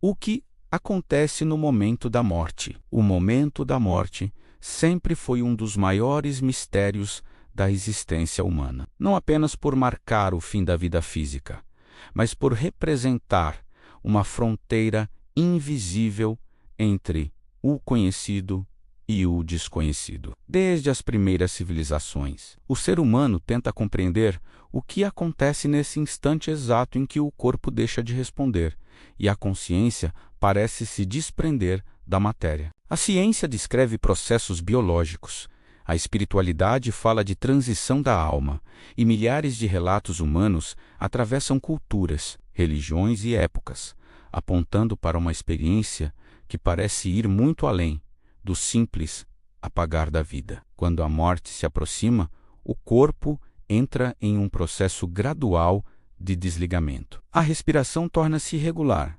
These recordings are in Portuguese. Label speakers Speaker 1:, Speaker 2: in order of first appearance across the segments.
Speaker 1: O que acontece no momento da morte? O momento da morte sempre foi um dos maiores mistérios da existência humana. Não apenas por marcar o fim da vida física, mas por representar uma fronteira invisível entre o conhecido e o desconhecido. Desde as primeiras civilizações, o ser humano tenta compreender o que acontece nesse instante exato em que o corpo deixa de responder e a consciência parece se desprender da matéria. A ciência descreve processos biológicos. A espiritualidade fala de transição da alma, e milhares de relatos humanos atravessam culturas, religiões e épocas, apontando para uma experiência que parece ir muito além do simples apagar da vida. Quando a morte se aproxima, o corpo entra em um processo gradual de desligamento. A respiração torna-se irregular,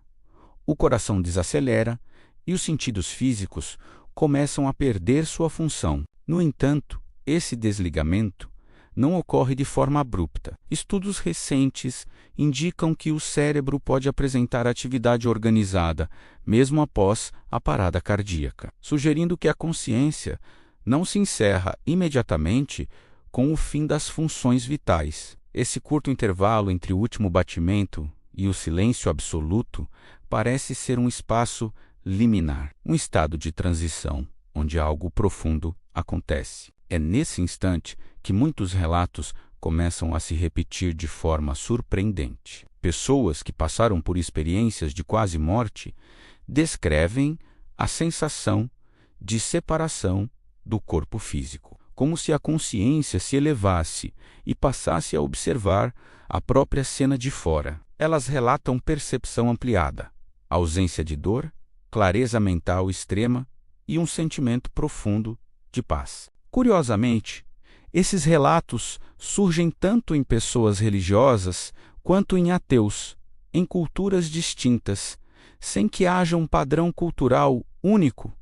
Speaker 1: o coração desacelera e os sentidos físicos começam a perder sua função. No entanto, esse desligamento não ocorre de forma abrupta. Estudos recentes indicam que o cérebro pode apresentar atividade organizada, mesmo após a parada cardíaca, sugerindo que a consciência não se encerra imediatamente com o fim das funções vitais. Esse curto intervalo entre o último batimento e o silêncio absoluto parece ser um espaço liminar, um estado de transição, onde algo profundo acontece. É nesse instante que muitos relatos começam a se repetir de forma surpreendente. Pessoas que passaram por experiências de quase morte descrevem a sensação de separação do corpo físico, como se a consciência se elevasse e passasse a observar a própria cena de fora. Elas relatam percepção ampliada, ausência de dor, clareza mental extrema e um sentimento profundo de paz. Curiosamente, esses relatos surgem tanto em pessoas religiosas quanto em ateus, em culturas distintas, sem que haja um padrão cultural único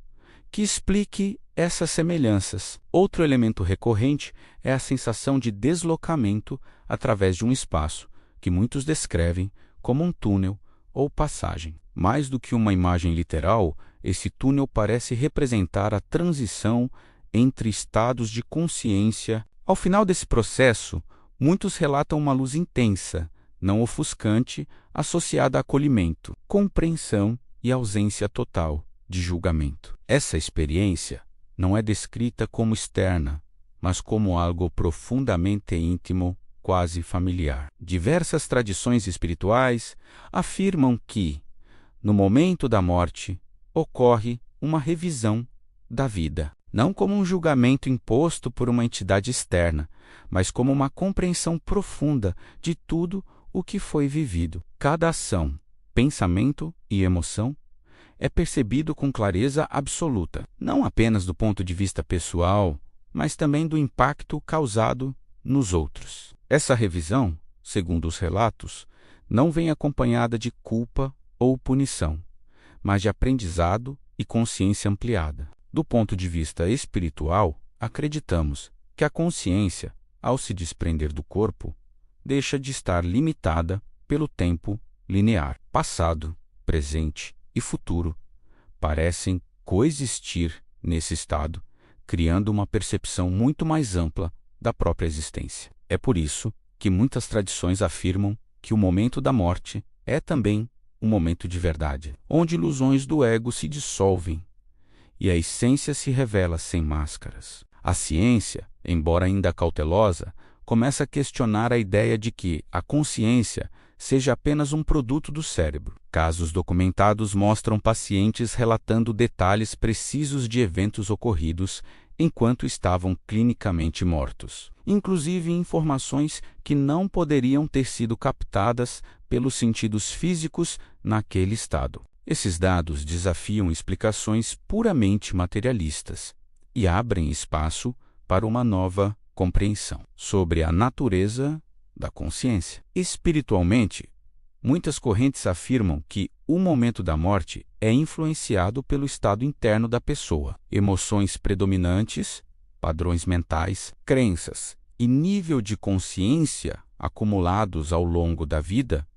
Speaker 1: que explique essas semelhanças. Outro elemento recorrente é a sensação de deslocamento através de um espaço, que muitos descrevem como um túnel ou passagem. Mais do que uma imagem literal, esse túnel parece representar a transição entre estados de consciência. Ao final desse processo, muitos relatam uma luz intensa, não ofuscante, associada a acolhimento, compreensão e ausência total de julgamento. Essa experiência não é descrita como externa, mas como algo profundamente íntimo, quase familiar. Diversas tradições espirituais afirmam que, no momento da morte, ocorre uma revisão da vida. Não como um julgamento imposto por uma entidade externa, mas como uma compreensão profunda de tudo o que foi vivido. Cada ação, pensamento e emoção é percebido com clareza absoluta, não apenas do ponto de vista pessoal, mas também do impacto causado nos outros. Essa revisão, segundo os relatos, não vem acompanhada de culpa ou punição, mas de aprendizado e consciência ampliada. Do ponto de vista espiritual, acreditamos que a consciência, ao se desprender do corpo, deixa de estar limitada pelo tempo linear. Passado, presente e futuro parecem coexistir nesse estado, criando uma percepção muito mais ampla da própria existência. É por isso que muitas tradições afirmam que o momento da morte é também um momento de verdade, onde ilusões do ego se dissolvem e a essência se revela sem máscaras. A ciência, embora ainda cautelosa, começa a questionar a ideia de que a consciência seja apenas um produto do cérebro. Casos documentados mostram pacientes relatando detalhes precisos de eventos ocorridos enquanto estavam clinicamente mortos, inclusive informações que não poderiam ter sido captadas pelos sentidos físicos naquele estado. Esses dados desafiam explicações puramente materialistas e abrem espaço para uma nova compreensão sobre a natureza da consciência. Espiritualmente, muitas correntes afirmam que o momento da morte é influenciado pelo estado interno da pessoa. Emoções predominantes, padrões mentais, crenças e nível de consciência acumulados ao longo da vida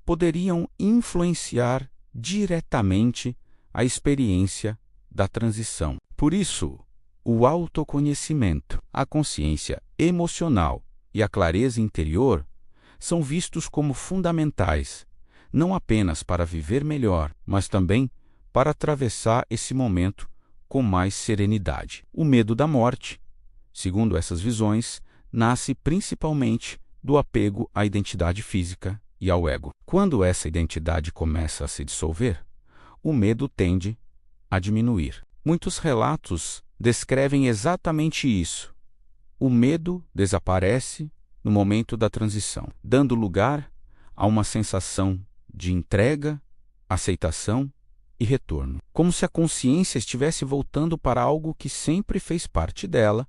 Speaker 1: poderiam influenciar diretamente a experiência da transição. Por isso, o autoconhecimento, a consciência emocional e a clareza interior são vistos como fundamentais, não apenas para viver melhor, mas também para atravessar esse momento com mais serenidade. O medo da morte, segundo essas visões, nasce principalmente do apego à identidade física e ao ego. Quando essa identidade começa a se dissolver, o medo tende a diminuir. Muitos relatos descrevem exatamente isso. O medo desaparece no momento da transição, dando lugar a uma sensação de entrega, aceitação e retorno, como se a consciência estivesse voltando para algo que sempre fez parte dela,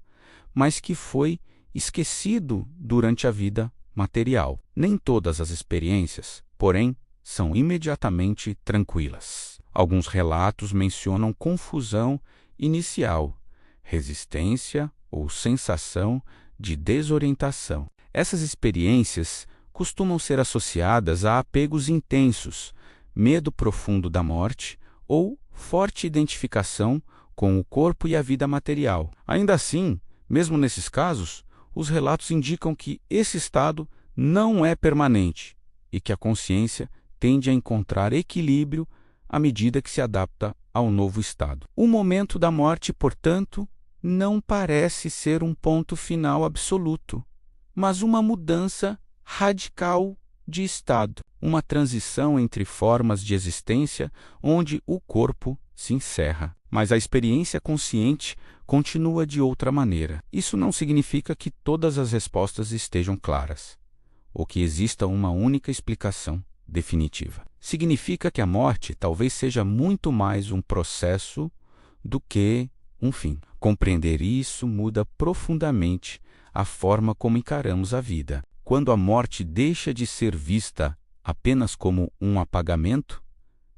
Speaker 1: mas que foi esquecido durante a vida material. Nem todas as experiências, porém, são imediatamente tranquilas. Alguns relatos mencionam confusão inicial, resistência ou sensação de desorientação. Essas experiências costumam ser associadas a apegos intensos, medo profundo da morte ou forte identificação com o corpo e a vida material. Ainda assim, mesmo nesses casos, os relatos indicam que esse estado não é permanente e que a consciência tende a encontrar equilíbrio à medida que se adapta ao novo estado. O momento da morte, portanto, não parece ser um ponto final absoluto, mas uma mudança radical de estado, uma transição entre formas de existência onde o corpo se encerra, mas a experiência consciente continua de outra maneira. Isso não significa que todas as respostas estejam claras, ou que exista uma única explicação definitiva. Significa que a morte talvez seja muito mais um processo do que um fim. Compreender isso muda profundamente a forma como encaramos a vida. Quando a morte deixa de ser vista apenas como um apagamento,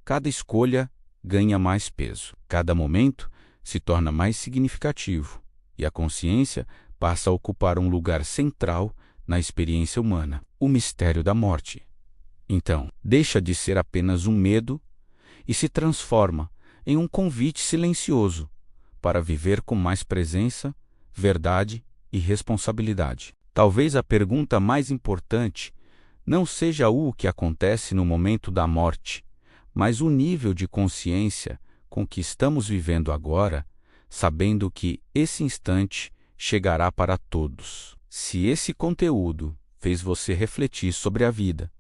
Speaker 1: cada escolha ganha mais peso. Cada momento se torna mais significativo e a consciência passa a ocupar um lugar central na experiência humana. O mistério da morte, então, deixa de ser apenas um medo e se transforma em um convite silencioso para viver com mais presença, verdade e responsabilidade. Talvez a pergunta mais importante não seja o que acontece no momento da morte, mas o nível de consciência com que estamos vivendo agora, sabendo que esse instante chegará para todos. Se esse conteúdo fez você refletir sobre a vida,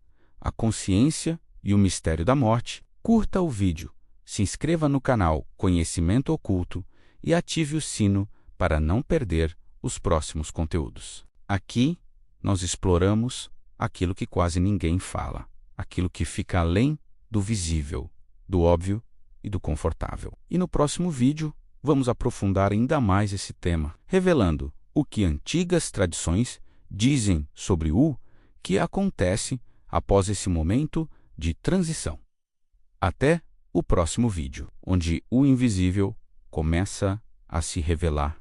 Speaker 1: a consciência e o mistério da morte, curta o vídeo, se inscreva no canal Conhecimento Oculto e ative o sino para não perder os próximos conteúdos. Aqui, nós exploramos aquilo que quase ninguém fala, aquilo que fica além do visível, do óbvio e do confortável. E no próximo vídeo, vamos aprofundar ainda mais esse tema, revelando o que antigas tradições dizem sobre o que acontece após esse momento de transição. Até o próximo vídeo, onde o invisível começa a se revelar